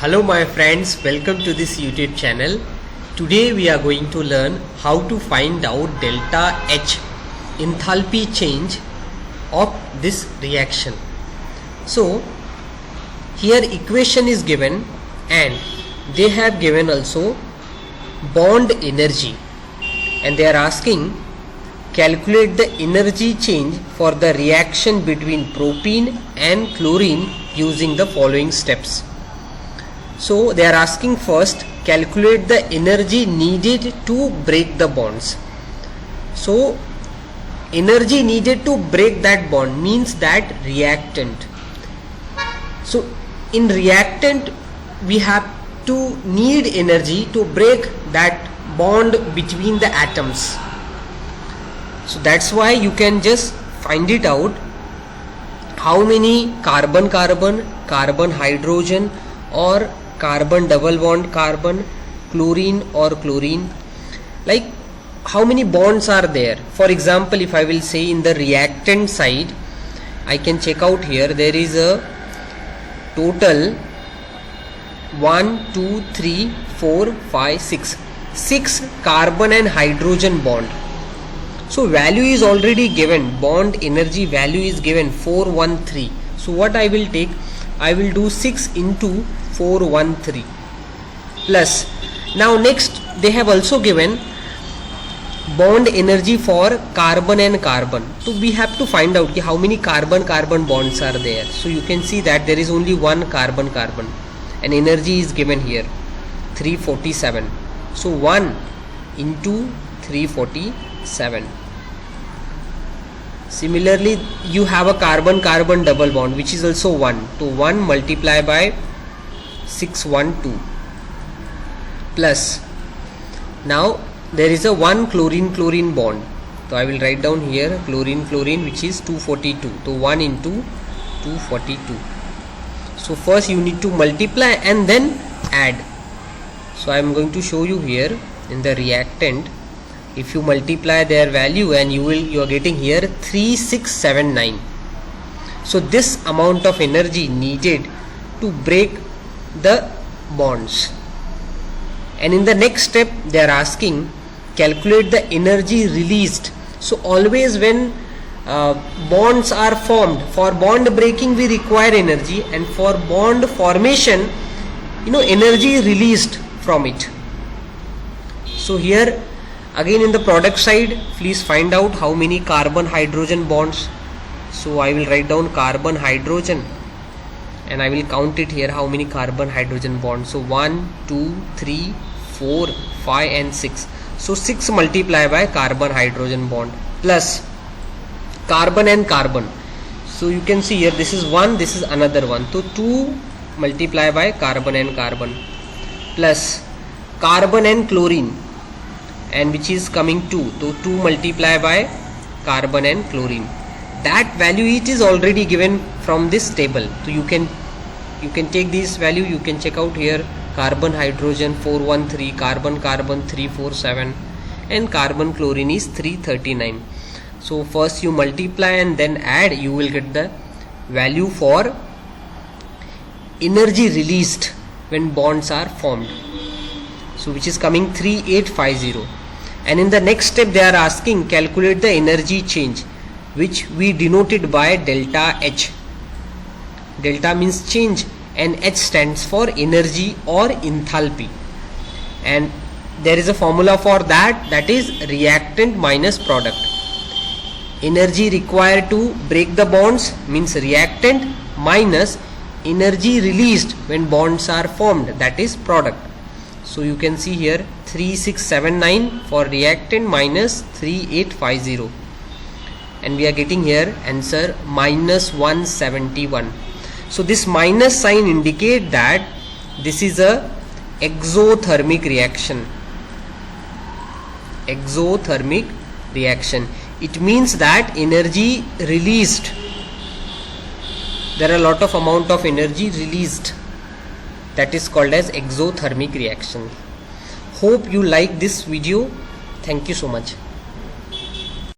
Hello my friends, welcome to this YouTube channel. Today we are going to learn how to find out delta H enthalpy change of this reaction. So here equation is given and they have given also bond energy, and they are asking calculate the energy change for the reaction between propene and chlorine using the following steps. So they are asking first calculate the energy needed to break the bonds. So energy needed to break that bond means that reactant. So in reactant we have to need energy to break that bond between the atoms. So that's why you can just find it out how many carbon hydrogen or carbon double bond carbon, chlorine or chlorine, like how many bonds are there. For example, if I will say in the reactant side, I can check out here there is a total 1 2 3 4 5 6 carbon and hydrogen bond. So value is already given, bond energy value is given 413. So what I will take, I will do 6 into 413 plus. Now next they have also given bond energy for carbon and carbon. So we have to find out how many carbon bonds are there. So you can see that there is only one carbon and energy is given here 347. So 1 into 347. Similarly you have a carbon double bond which is also 1. So 1 multiply by 612 plus. Now there is a 1 chlorine bond. So I will write down here chlorine which is 242. So 1 into 242. So first you need to multiply and then add. So I am going to show you here in the reactant. If you multiply their value and you are getting here 3679. So this amount of energy needed to break the bonds. And in the next step they are asking calculate the energy released. So always when bonds are formed, for bond breaking we require energy, and for bond formation energy released from it. So here again in the product side, please find out how many carbon hydrogen bonds. So I will write down carbon hydrogen and I will count it here how many carbon hydrogen bonds. So 1 2 3 4 5 and 6. So 6 multiply by carbon hydrogen bond plus carbon and carbon. So you can see here this is one, this is another one. So 2 multiply by carbon and carbon plus carbon and chlorine, and which is coming 2. So 2 multiply by carbon and chlorine. That value it is already given from this table. So you can take this value, you can check out here carbon hydrogen 413, carbon 347 and carbon chlorine is 339. So first you multiply and then add, you will get the value for energy released when bonds are formed. So which is coming 3850. And in the next step they are asking calculate the energy change, which we denoted by delta H. Delta means change and H stands for energy or enthalpy, and there is a formula for that, that is reactant minus product. Energy required to break the bonds means reactant minus energy released when bonds are formed, that is product. So you can see here 3679 for reactant minus 3850, and we are getting here answer minus 171. So this minus sign indicate that this is a exothermic reaction. Exothermic reaction. It means that energy released, there are a lot of amount of energy released, that is called as exothermic reaction. Hope you like this video. Thank you so much.